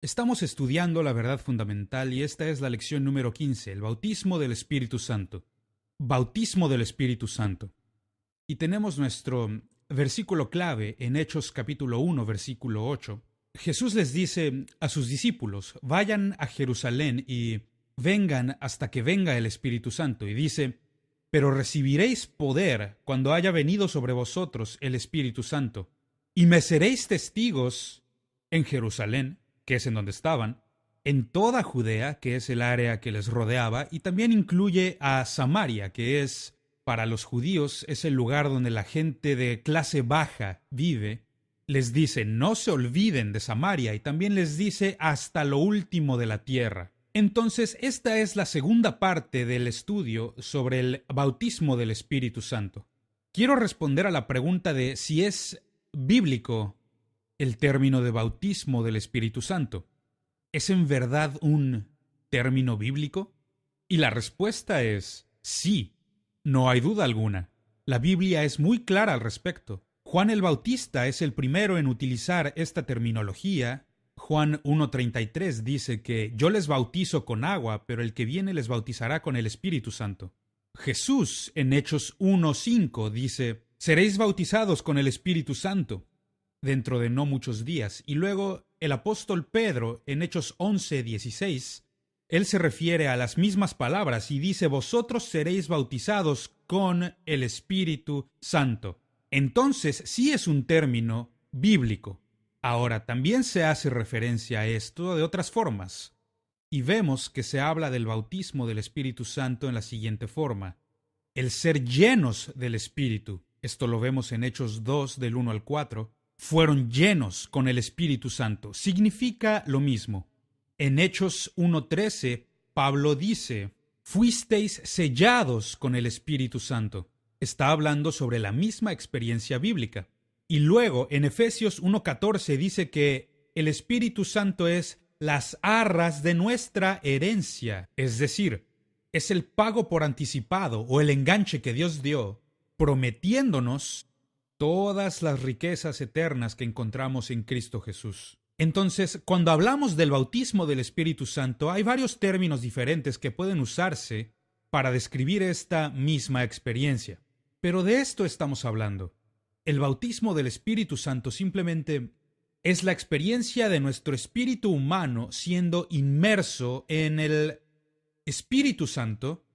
Estamos estudiando la verdad fundamental y esta es la lección número 15, el bautismo del Espíritu Santo. Bautismo del Espíritu Santo. Y tenemos nuestro versículo clave en Hechos capítulo 1, versículo 8. Jesús les dice a sus discípulos, vayan a Jerusalén y vengan hasta que venga el Espíritu Santo. Y dice, pero recibiréis poder cuando haya venido sobre vosotros el Espíritu Santo. Y me seréis testigos en Jerusalén, que es en donde estaban, en toda Judea, que es el área que les rodeaba, y también incluye a Samaria, que es, para los judíos, es el lugar donde la gente de clase baja vive. Les dice, no se olviden de Samaria, y también les dice, hasta lo último de la tierra. Entonces, esta es la segunda parte del estudio sobre el bautismo del Espíritu Santo. Quiero responder a la pregunta de si es bíblico el término de bautismo del Espíritu Santo. ¿Es en verdad un término bíblico? Y la respuesta es sí, no hay duda alguna. La Biblia es muy clara al respecto. Juan el Bautista es el primero en utilizar esta terminología. Juan 1:33 dice que yo les bautizo con agua, pero el que viene les bautizará con el Espíritu Santo. Jesús en Hechos 1:5 dice, seréis bautizados con el Espíritu Santo dentro de no muchos días. Y luego el apóstol Pedro, en Hechos 11:16, él se refiere a las mismas palabras y dice, vosotros seréis bautizados con el Espíritu Santo. Entonces, sí es un término bíblico. Ahora, también se hace referencia a esto de otras formas. Y vemos que se habla del bautismo del Espíritu Santo en la siguiente forma. El ser llenos del Espíritu. Esto lo vemos en Hechos 2, del 1 al 4. Fueron llenos con el Espíritu Santo. Significa lo mismo. En Hechos 1:13, Pablo dice, fuisteis sellados con el Espíritu Santo. Está hablando sobre la misma experiencia bíblica. Y luego, en Efesios 1:14 dice que el Espíritu Santo es las arras de nuestra herencia. Es decir, es el pago por anticipado o el enganche que Dios dio, prometiéndonos todas las riquezas eternas que encontramos en Cristo Jesús. Entonces, cuando hablamos del bautismo del Espíritu Santo, hay varios términos diferentes que pueden usarse para describir esta misma experiencia. Pero de esto estamos hablando. El bautismo del Espíritu Santo simplemente es la experiencia de nuestro espíritu humano siendo inmerso en el Espíritu Santo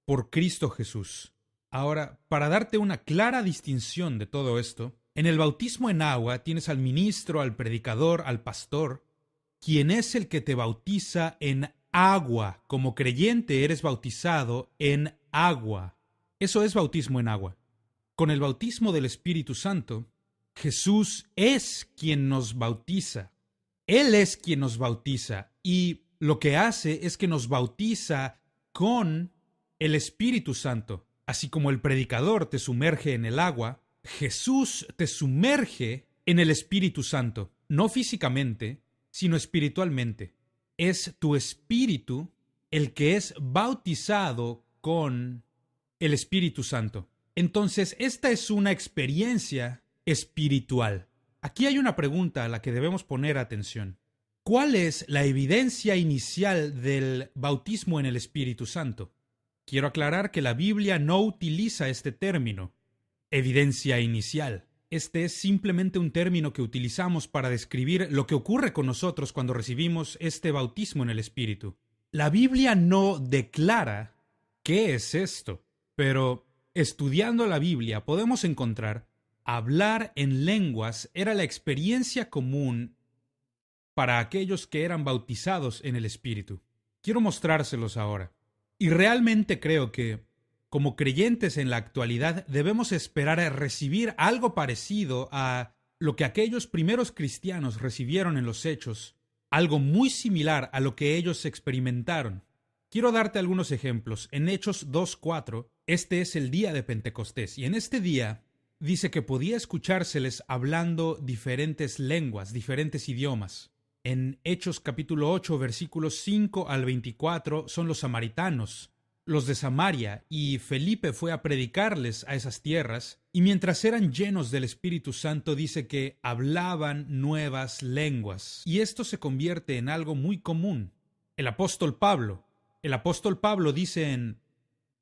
por Cristo Jesús. Ahora, para darte una clara distinción de todo esto, en el bautismo en agua tienes al ministro, al predicador, al pastor, quien es el que te bautiza en agua. Como creyente eres bautizado en agua. Eso es bautismo en agua. Con el bautismo del Espíritu Santo, Jesús es quien nos bautiza. Él es quien nos bautiza y lo que hace es que nos bautiza con el Espíritu Santo. Así como el predicador te sumerge en el agua, Jesús te sumerge en el Espíritu Santo, no físicamente, sino espiritualmente. Es tu espíritu el que es bautizado con el Espíritu Santo. Entonces, esta es una experiencia espiritual. Aquí hay una pregunta a la que debemos poner atención. ¿Cuál es la evidencia inicial del bautismo en el Espíritu Santo? Quiero aclarar que la Biblia no utiliza este término, evidencia inicial. Este es simplemente un término que utilizamos para describir lo que ocurre con nosotros cuando recibimos este bautismo en el Espíritu. La Biblia no declara qué es esto, pero estudiando la Biblia podemos encontrar hablar en lenguas era la experiencia común para aquellos que eran bautizados en el Espíritu. Quiero mostrárselos ahora. Y realmente creo que, como creyentes en la actualidad, debemos esperar a recibir algo parecido a lo que aquellos primeros cristianos recibieron en los Hechos, algo muy similar a lo que ellos experimentaron. Quiero darte algunos ejemplos. En Hechos 2:4, este es el día de Pentecostés, y en este día dice que podía escuchárseles hablando diferentes lenguas, diferentes idiomas. En Hechos capítulo 8, versículos 5 al 24, son los samaritanos los de Samaria, y Felipe fue a predicarles a esas tierras, y mientras eran llenos del Espíritu Santo dice que hablaban nuevas lenguas, y esto se convierte en algo muy común. El apóstol Pablo dice en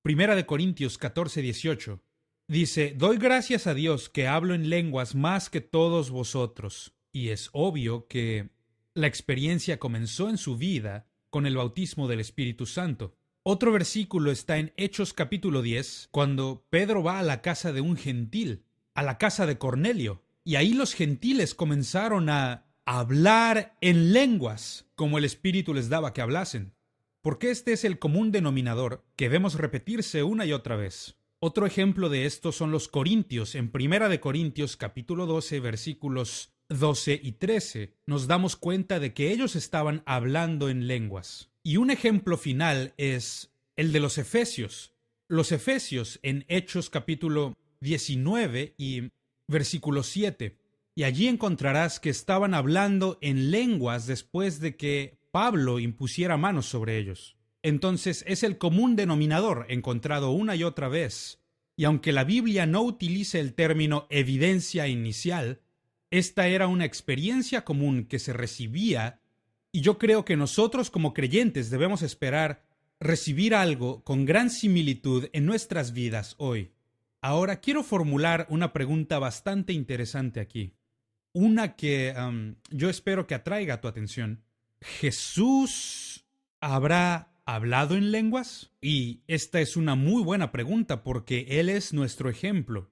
1 Corintios 14:18, dice: doy gracias a Dios que hablo en lenguas más que todos vosotros. Y es obvio que la experiencia comenzó en su vida con el bautismo del Espíritu Santo. Otro versículo está en Hechos capítulo 10, cuando Pedro va a la casa de un gentil, a la casa de Cornelio, y ahí los gentiles comenzaron a hablar en lenguas, como el Espíritu les daba que hablasen. Porque este es el común denominador que vemos repetirse una y otra vez. Otro ejemplo de esto son los corintios. En 1 Corintios capítulo 12, versículos 12 y 13, nos damos cuenta de que ellos estaban hablando en lenguas. Y un ejemplo final es el de los efesios. Los efesios en Hechos capítulo 19 y versículo 7. Y allí encontrarás que estaban hablando en lenguas después de que Pablo impusiera manos sobre ellos. Entonces es el común denominador encontrado una y otra vez. Y aunque la Biblia no utilice el término evidencia inicial, esta era una experiencia común que se recibía, y yo creo que nosotros como creyentes debemos esperar recibir algo con gran similitud en nuestras vidas hoy. Ahora quiero formular una pregunta bastante interesante aquí. Una que yo espero que atraiga tu atención. ¿Jesús habrá hablado en lenguas? Y esta es una muy buena pregunta porque Él es nuestro ejemplo.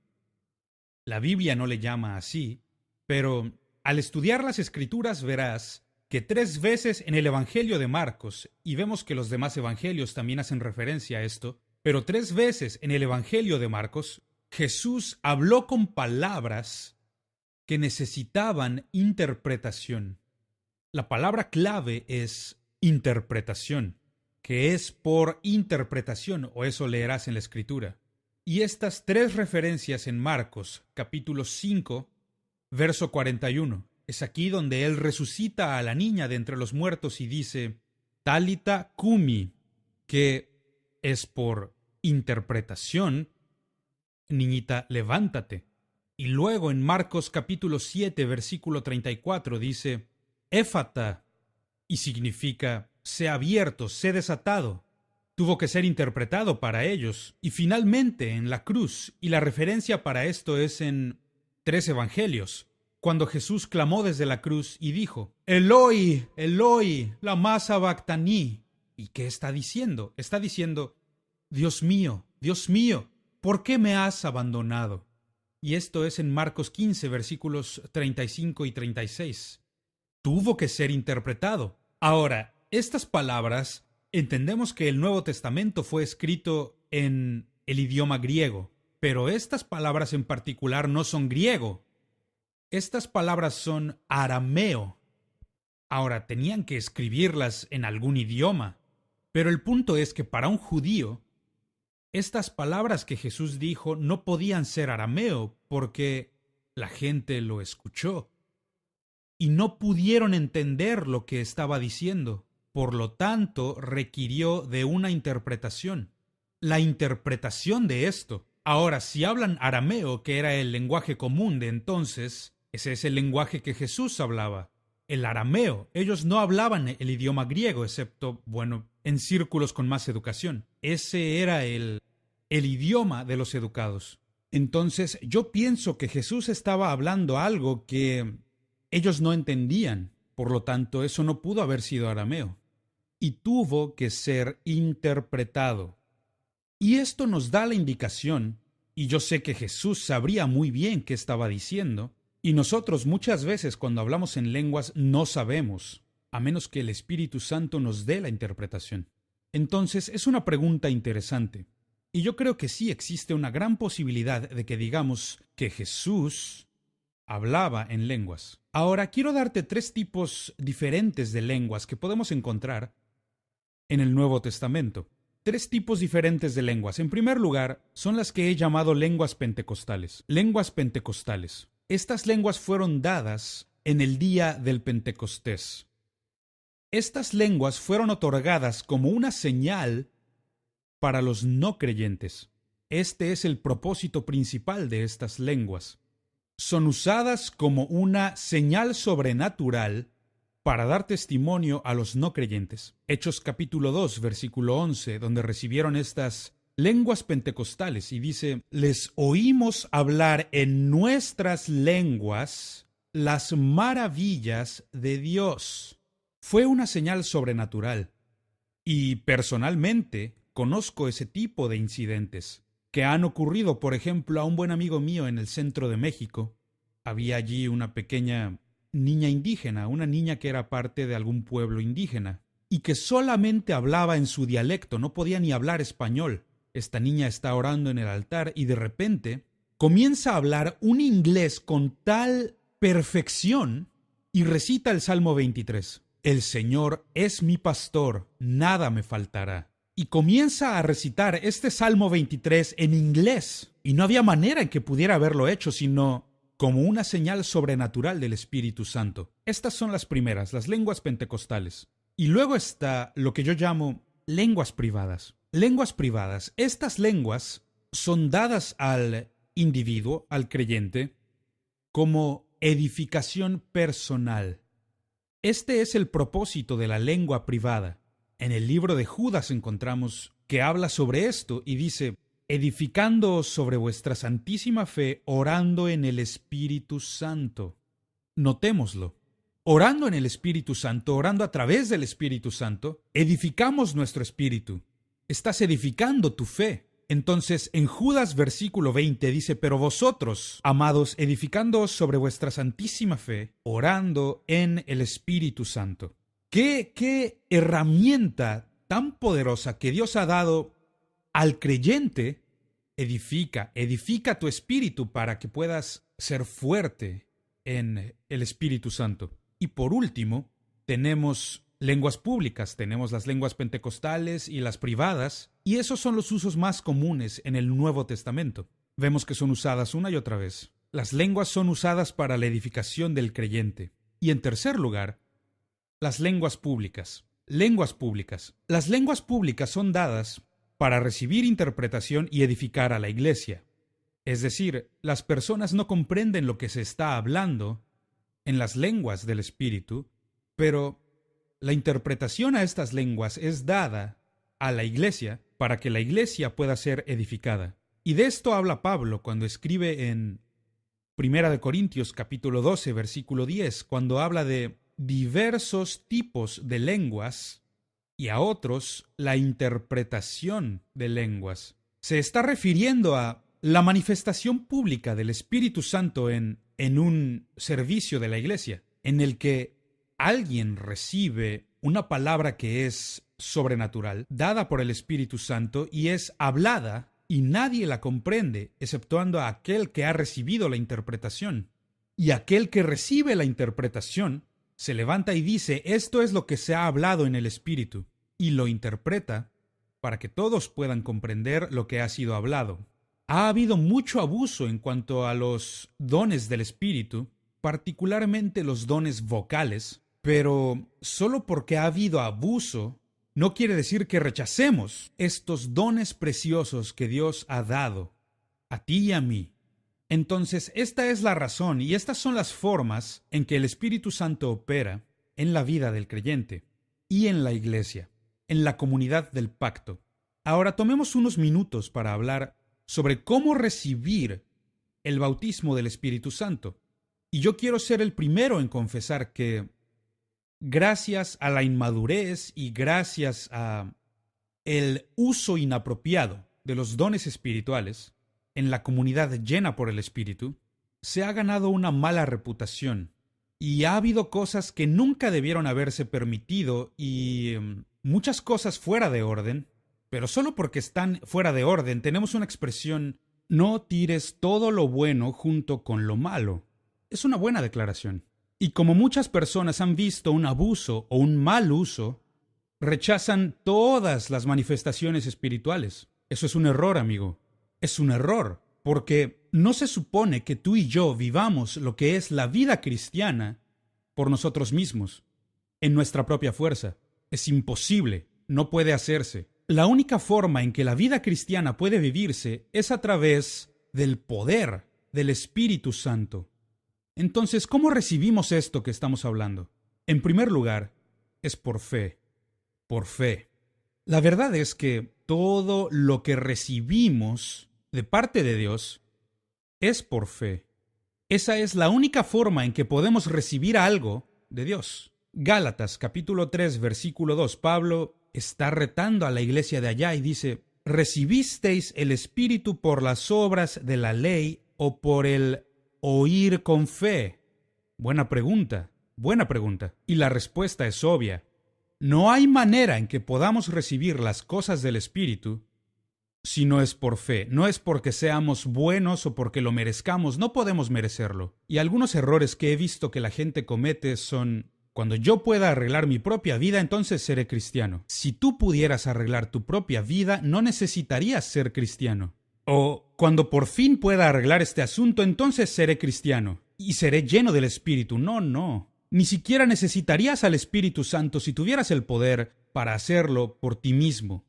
La Biblia no le llama así, pero al estudiar las Escrituras verás que 3 veces en el Evangelio de Marcos, y vemos que los demás evangelios también hacen referencia a esto, pero 3 veces en el Evangelio de Marcos, Jesús habló con palabras que necesitaban interpretación. La palabra clave es interpretación, que es por interpretación, o eso leerás en la Escritura. Y estas 3 referencias en Marcos, capítulo 5, verso 41, es aquí donde él resucita a la niña de entre los muertos y dice, Talita cumi, que es por interpretación, niñita, levántate. Y luego en Marcos capítulo 7, versículo 34 dice, Éfata, y significa, sé abierto, sé desatado. Tuvo que ser interpretado para ellos. Y finalmente en la cruz, y la referencia para esto es en 3 evangelios, cuando Jesús clamó desde la cruz y dijo, Eloi, Eloi, lama sabactani. ¿Y qué está diciendo? Está diciendo, Dios mío, ¿por qué me has abandonado? Y esto es en Marcos 15, versículos 35 y 36. Tuvo que ser interpretado. Ahora, estas palabras, entendemos que el Nuevo Testamento fue escrito en el idioma griego, pero estas palabras en particular no son griego. Estas palabras son arameo. Ahora, tenían que escribirlas en algún idioma, pero el punto es que para un judío, estas palabras que Jesús dijo no podían ser arameo porque la gente lo escuchó y no pudieron entender lo que estaba diciendo. Por lo tanto, requirió de una interpretación. La interpretación de esto. Ahora, si hablan arameo, que era el lenguaje común de entonces, ese es el lenguaje que Jesús hablaba. El arameo. Ellos no hablaban el idioma griego, excepto, en círculos con más educación. Ese era el idioma de los educados. Entonces, yo pienso que Jesús estaba hablando algo que ellos no entendían. Por lo tanto, eso no pudo haber sido arameo. Y tuvo que ser interpretado. Y esto nos da la indicación, y yo sé que Jesús sabría muy bien qué estaba diciendo, y nosotros muchas veces cuando hablamos en lenguas no sabemos, a menos que el Espíritu Santo nos dé la interpretación. Entonces es una pregunta interesante, y yo creo que sí existe una gran posibilidad de que digamos que Jesús hablaba en lenguas. Ahora quiero darte 3 tipos diferentes de lenguas que podemos encontrar en el Nuevo Testamento. 3 tipos diferentes de lenguas. En primer lugar, son las que he llamado lenguas pentecostales. Lenguas pentecostales. Estas lenguas fueron dadas en el día del Pentecostés. Estas lenguas fueron otorgadas como una señal para los no creyentes. Este es el propósito principal de estas lenguas. Son usadas como una señal sobrenatural para dar testimonio a los no creyentes. Hechos capítulo 2, versículo 11, donde recibieron estas lenguas pentecostales y dice: les oímos hablar en nuestras lenguas las maravillas de Dios. Fue una señal sobrenatural. Y personalmente conozco ese tipo de incidentes que han ocurrido. Por ejemplo, a un buen amigo mío en el centro de México, había allí una pequeña niña indígena, una niña que era parte de algún pueblo indígena, y que solamente hablaba en su dialecto, no podía ni hablar español. Esta niña está orando en el altar y de repente comienza a hablar un inglés con tal perfección y recita el Salmo 23. El Señor es mi pastor, nada me faltará. Y comienza a recitar este Salmo 23 en inglés. Y no había manera en que pudiera haberlo hecho, sino como una señal sobrenatural del Espíritu Santo. Estas son las primeras, las lenguas pentecostales. Y luego está lo que yo llamo lenguas privadas. Lenguas privadas. Estas lenguas son dadas al individuo, al creyente, como edificación personal. Este es el propósito de la lengua privada. En el libro de Judas encontramos que habla sobre esto y dice: edificándoos sobre vuestra santísima fe, orando en el Espíritu Santo. Notémoslo. Orando en el Espíritu Santo, orando a través del Espíritu Santo, edificamos nuestro espíritu. Estás edificando tu fe. Entonces, en Judas versículo 20 dice: pero vosotros, amados, edificándoos sobre vuestra santísima fe, orando en el Espíritu Santo. ¿Qué herramienta tan poderosa que Dios ha dado al creyente? Edifica tu espíritu para que puedas ser fuerte en el Espíritu Santo. Y por último, tenemos lenguas públicas, tenemos las lenguas pentecostales y las privadas, y esos son los usos más comunes en el Nuevo Testamento. Vemos que son usadas una y otra vez. Las lenguas son usadas para la edificación del creyente. Y en tercer lugar, las lenguas públicas. Lenguas públicas. Las lenguas públicas son dadas para recibir interpretación y edificar a la iglesia. Es decir, las personas no comprenden lo que se está hablando en las lenguas del Espíritu, pero la interpretación a estas lenguas es dada a la iglesia para que la iglesia pueda ser edificada. Y de esto habla Pablo cuando escribe en 1 Corintios capítulo 12, versículo 10, cuando habla de diversos tipos de lenguas y a otros la interpretación de lenguas. Se está refiriendo a la manifestación pública del Espíritu Santo en un servicio de la iglesia, en el que alguien recibe una palabra que es sobrenatural, dada por el Espíritu Santo y es hablada y nadie la comprende, exceptuando a aquel que ha recibido la interpretación. Y aquel que recibe la interpretación se levanta y dice: esto es lo que se ha hablado en el Espíritu, y lo interpreta para que todos puedan comprender lo que ha sido hablado. Ha habido mucho abuso en cuanto a los dones del Espíritu, particularmente los dones vocales, pero solo porque ha habido abuso no quiere decir que rechacemos estos dones preciosos que Dios ha dado a ti y a mí. Entonces, esta es la razón y estas son las formas en que el Espíritu Santo opera en la vida del creyente y en la iglesia, en la comunidad del pacto. Ahora tomemos unos minutos para hablar sobre cómo recibir el bautismo del Espíritu Santo. Y yo quiero ser el primero en confesar que, gracias a la inmadurez y gracias a el uso inapropiado de los dones espirituales, en la comunidad llena por el Espíritu, se ha ganado una mala reputación y ha habido cosas que nunca debieron haberse permitido y muchas cosas fuera de orden, pero solo porque están fuera de orden tenemos una expresión: no tires todo lo bueno junto con lo malo. Es una buena declaración. Y como muchas personas han visto un abuso o un mal uso, rechazan todas las manifestaciones espirituales. Eso es un error, amigo. Es un error, porque no se supone que tú y yo vivamos lo que es la vida cristiana por nosotros mismos, en nuestra propia fuerza. Es imposible, no puede hacerse. la única forma en que la vida cristiana puede vivirse es a través del poder del Espíritu Santo. Entonces, ¿cómo recibimos esto que estamos hablando? En primer lugar, es por fe. Por fe. La verdad es que todo lo que recibimos de parte de Dios es por fe. Esa es la única forma en que podemos recibir algo de Dios. Gálatas capítulo 3 versículo 2, Pablo está retando a la iglesia de allá y dice: ¿recibisteis el Espíritu por las obras de la ley o por el oír con fe? Buena pregunta, buena pregunta. Y la respuesta es obvia. No hay manera en que podamos recibir las cosas del Espíritu si no es por fe. No es porque seamos buenos o porque lo merezcamos, no podemos merecerlo. Y algunos errores que he visto que la gente comete son: cuando yo pueda arreglar mi propia vida, entonces seré cristiano. Si tú pudieras arreglar tu propia vida, no necesitarías ser cristiano. O cuando por fin pueda arreglar este asunto, entonces seré cristiano y seré lleno del Espíritu. No, no. Ni siquiera necesitarías al Espíritu Santo si tuvieras el poder para hacerlo por ti mismo.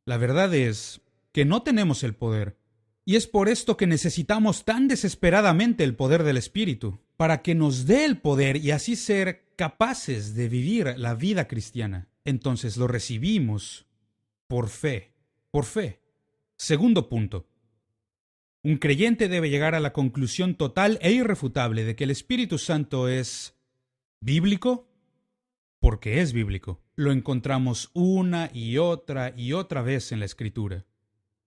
La verdad es que no tenemos el poder. Y es por esto que necesitamos tan desesperadamente el poder del Espíritu, para que nos dé el poder y así ser capaces de vivir la vida cristiana. Entonces lo recibimos por fe. Por fe. Segundo punto. Un creyente debe llegar a la conclusión total e irrefutable de que el Espíritu Santo es bíblico, porque es bíblico. Lo encontramos una y otra vez en la Escritura.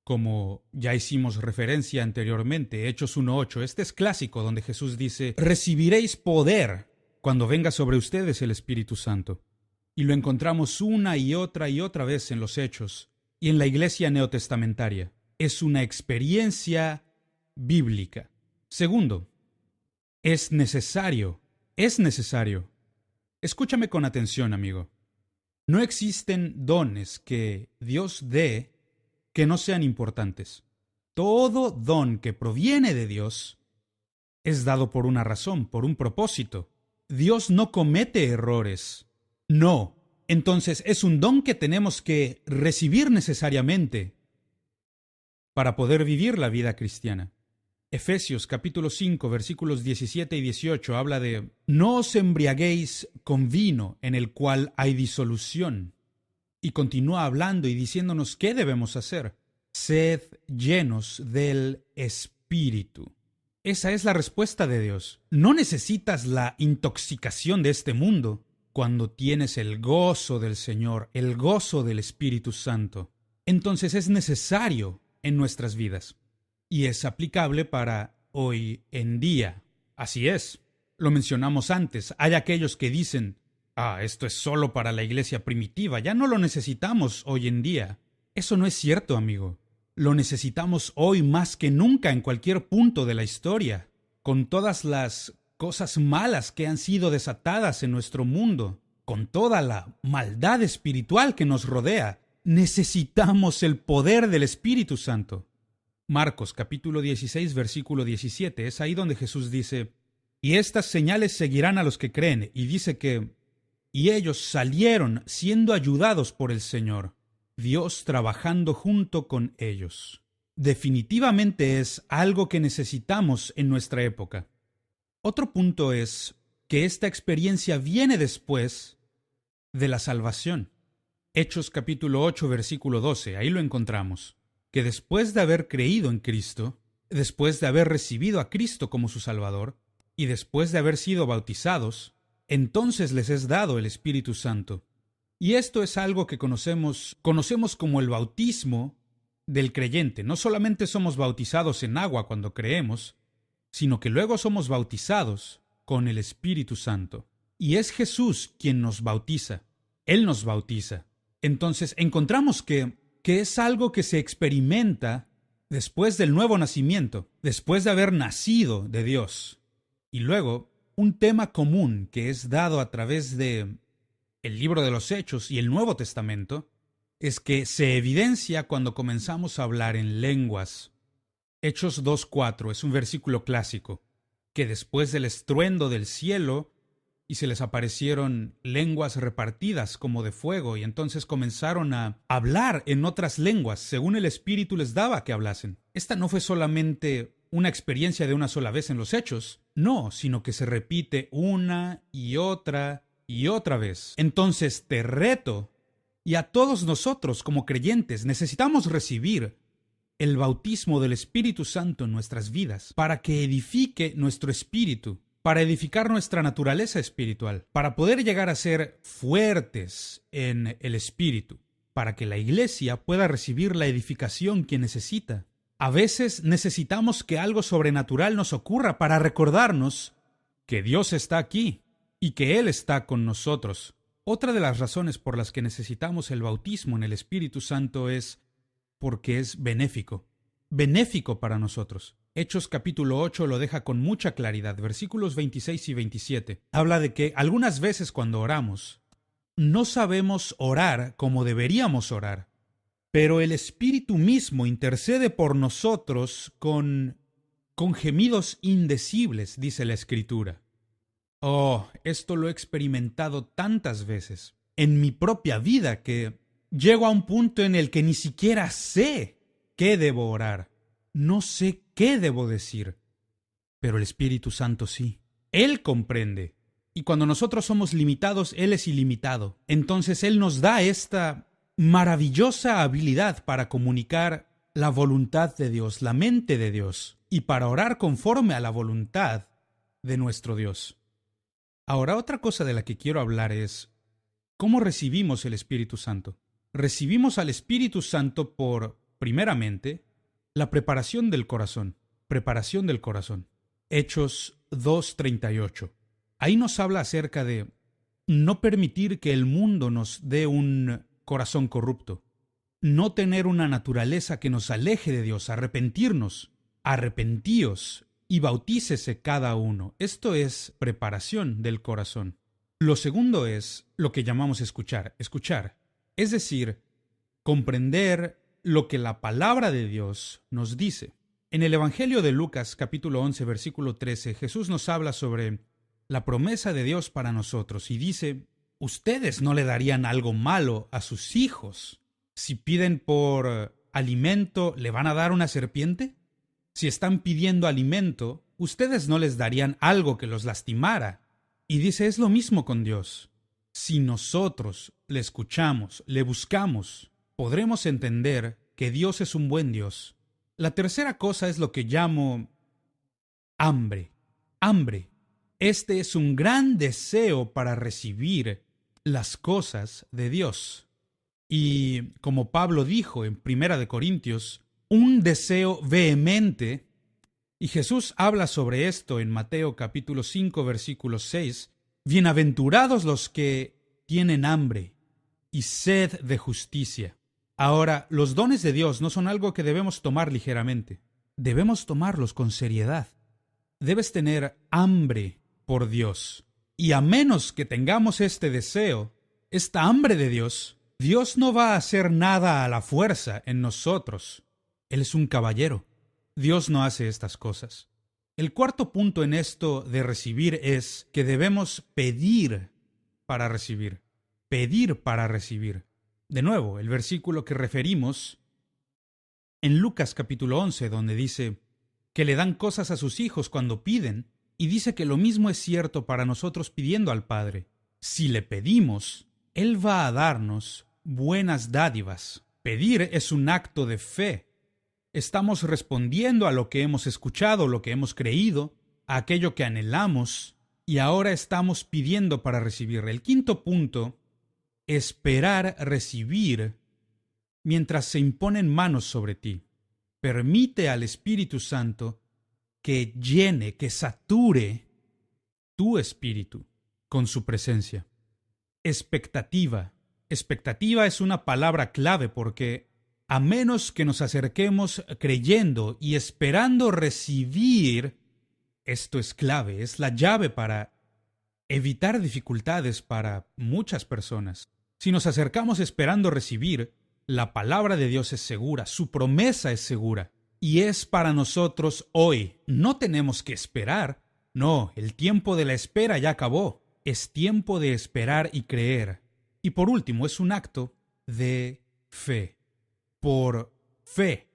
Como ya hicimos referencia anteriormente, Hechos 1:8, este es clásico, donde Jesús dice: recibiréis poder cuando venga sobre ustedes el Espíritu Santo. Y lo encontramos una y otra vez en los Hechos y en la iglesia neotestamentaria. Es una experiencia bíblica. Segundo, es necesario. Es necesario. Escúchame con atención, amigo. No existen dones que Dios dé que no sean importantes. Todo don que proviene de Dios es dado por una razón, por un propósito. Dios no comete errores. No. Entonces es un don que tenemos que recibir necesariamente para poder vivir la vida cristiana. Efesios capítulo 5 versículos 17 y 18 habla de: no os embriaguéis con vino en el cual hay disolución. Y continúa hablando y diciéndonos qué debemos hacer. Sed llenos del Espíritu. Esa es la respuesta de Dios. No necesitas la intoxicación de este mundo cuando tienes el gozo del Señor, el gozo del Espíritu Santo. Entonces es necesario en nuestras vidas. Y es aplicable para hoy en día. Así es. Lo mencionamos antes. Hay aquellos que dicen: esto es solo para la iglesia primitiva, ya no lo necesitamos hoy en día. Eso no es cierto, amigo. Lo necesitamos hoy más que nunca en cualquier punto de la historia, con todas las cosas malas que han sido desatadas en nuestro mundo, con toda la maldad espiritual que nos rodea. Necesitamos el poder del Espíritu Santo. Marcos capítulo 16 versículo 17, es ahí donde Jesús dice: y estas señales seguirán a los que creen, y dice que y ellos salieron siendo ayudados por el Señor, Dios trabajando junto con ellos. Definitivamente es algo que necesitamos en nuestra época. Otro punto es que esta experiencia viene después de la salvación. Hechos capítulo 8 versículo 12, ahí lo encontramos, que después de haber creído en Cristo, después de haber recibido a Cristo como su Salvador, y después de haber sido bautizados, entonces les es dado el Espíritu Santo. Y esto es algo que conocemos como el bautismo del creyente. No solamente somos bautizados en agua cuando creemos, sino que luego somos bautizados con el Espíritu Santo. Y es Jesús quien nos bautiza. Él nos bautiza. Entonces encontramos que es algo que se experimenta después del nuevo nacimiento, después de haber nacido de Dios. Y luego, un tema común que es dado a través de el libro de los Hechos y el Nuevo Testamento es que se evidencia cuando comenzamos a hablar en lenguas. Hechos 2:4 es un versículo clásico, que después del estruendo del cielo y se les aparecieron lenguas repartidas como de fuego, y entonces comenzaron a hablar en otras lenguas, según el Espíritu les daba que hablasen. Esta no fue solamente una experiencia de una sola vez en los Hechos, no, sino que se repite una y otra vez. Entonces te reto, y a todos nosotros como creyentes necesitamos recibir el bautismo del Espíritu Santo en nuestras vidas para que edifique nuestro espíritu, para edificar nuestra naturaleza espiritual, para poder llegar a ser fuertes en el espíritu, para que la iglesia pueda recibir la edificación que necesita. A veces necesitamos que algo sobrenatural nos ocurra para recordarnos que Dios está aquí y que Él está con nosotros. Otra de las razones por las que necesitamos el bautismo en el Espíritu Santo es porque es benéfico para nosotros. Hechos capítulo 8 lo deja con mucha claridad. Versículos 26 y 27. Habla de que algunas veces cuando oramos, no sabemos orar como deberíamos orar, pero el Espíritu mismo intercede por nosotros con gemidos indecibles, dice la Escritura. Oh, esto lo he experimentado tantas veces en mi propia vida que llego a un punto en el que ni siquiera sé qué debo orar. No sé qué debo decir, pero el Espíritu Santo sí. Él comprende. Y cuando nosotros somos limitados, Él es ilimitado. Entonces Él nos da esta maravillosa habilidad para comunicar la voluntad de Dios, la mente de Dios, y para orar conforme a la voluntad de nuestro Dios. Ahora, otra cosa de la que quiero hablar es ¿cómo recibimos el Espíritu Santo? Recibimos al Espíritu Santo por, primeramente, la preparación del corazón. Preparación del corazón. Hechos 2:38. Ahí nos habla acerca de no permitir que el mundo nos dé un corazón corrupto. No tener una naturaleza que nos aleje de Dios. Arrepentirnos. Arrepentíos y bautícese cada uno. Esto es preparación del corazón. Lo segundo es lo que llamamos escuchar. Escuchar. Es decir, comprender lo que la palabra de Dios nos dice. En el Evangelio de Lucas, capítulo 11, versículo 13, Jesús nos habla sobre la promesa de Dios para nosotros y dice, ¿ustedes no le darían algo malo a sus hijos? Si piden por alimento, ¿le van a dar una serpiente? Si están pidiendo alimento, ¿ustedes no les darían algo que los lastimara? Y dice, es lo mismo con Dios. Si nosotros le escuchamos, le buscamos, podremos entender que Dios es un buen Dios. La tercera cosa es lo que llamo hambre. Hambre. Este es un gran deseo para recibir las cosas de Dios. Y como Pablo dijo en 1 Corintios, un deseo vehemente, y Jesús habla sobre esto en Mateo capítulo 5, versículo 6, bienaventurados los que tienen hambre y sed de justicia. Ahora, los dones de Dios no son algo que debemos tomar ligeramente. Debemos tomarlos con seriedad. Debes tener hambre por Dios. Y a menos que tengamos este deseo, esta hambre de Dios, Dios no va a hacer nada a la fuerza en nosotros. Él es un caballero. Dios no hace estas cosas. El cuarto punto en esto de recibir es que debemos pedir para recibir. Pedir para recibir. De nuevo, el versículo que referimos en Lucas capítulo 11, donde dice que le dan cosas a sus hijos cuando piden, y dice que lo mismo es cierto para nosotros pidiendo al Padre. Si le pedimos, Él va a darnos buenas dádivas. Pedir es un acto de fe. Estamos respondiendo a lo que hemos escuchado, lo que hemos creído, a aquello que anhelamos, y ahora estamos pidiendo para recibir. El quinto punto, esperar recibir mientras se imponen manos sobre ti. Permite al Espíritu Santo que llene, que sature tu espíritu con su presencia. Expectativa. Expectativa es una palabra clave porque a menos que nos acerquemos creyendo y esperando recibir, esto es clave, es la llave para evitar dificultades para muchas personas. Si nos acercamos esperando recibir, la palabra de Dios es segura, su promesa es segura, y es para nosotros hoy. No tenemos que esperar. No, el tiempo de la espera ya acabó. es tiempo de esperar y creer. Y por último, es un acto de fe. Por fe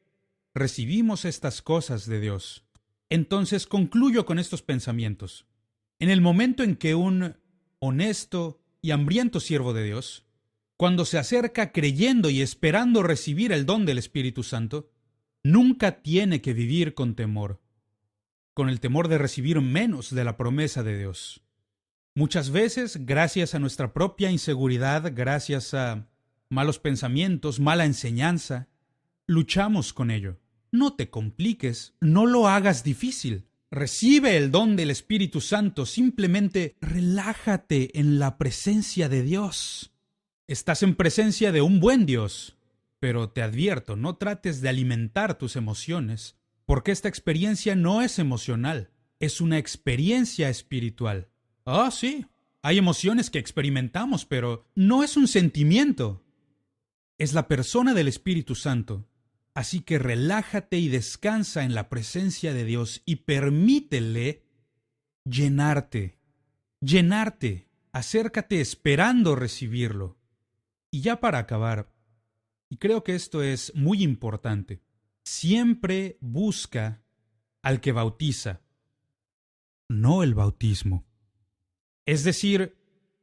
recibimos estas cosas de Dios. Entonces concluyo con estos pensamientos. En el momento en que un honesto y hambriento siervo de Dios, cuando se acerca creyendo y esperando recibir el don del Espíritu Santo, nunca tiene que vivir con temor, con el temor de recibir menos de la promesa de Dios. Muchas veces, gracias a nuestra propia inseguridad, gracias a malos pensamientos, mala enseñanza, luchamos con ello. No te compliques, no lo hagas difícil. Recibe el don del Espíritu Santo, simplemente relájate en la presencia de Dios. Estás en presencia de un buen Dios, pero te advierto, no trates de alimentar tus emociones, porque esta experiencia no es emocional, es una experiencia espiritual. Ah, sí, hay emociones que experimentamos, pero no es un sentimiento. Es la persona del Espíritu Santo. Así que relájate y descansa en la presencia de Dios y permítele llenarte. Acércate esperando recibirlo. Y ya para acabar, y creo que esto es muy importante, siempre busca al que bautiza, no el bautismo. Es decir,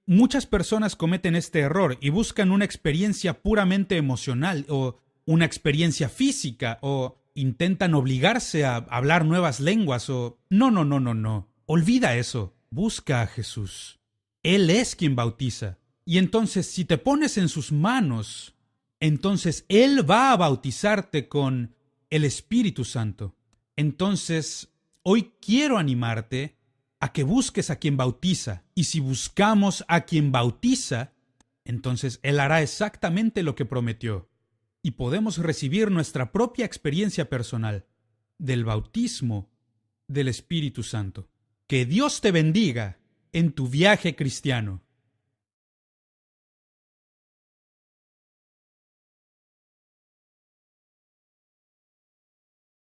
muchas personas cometen este error y buscan una experiencia puramente emocional o una experiencia física o intentan obligarse a hablar nuevas lenguas o... No. Olvida eso. Busca a Jesús. Él es quien bautiza. Y entonces, si te pones en sus manos, entonces Él va a bautizarte con el Espíritu Santo. Entonces, hoy quiero animarte a que busques a quien bautiza. Y si buscamos a quien bautiza, entonces Él hará exactamente lo que prometió. Y podemos recibir nuestra propia experiencia personal del bautismo del Espíritu Santo. Que Dios te bendiga en tu viaje cristiano.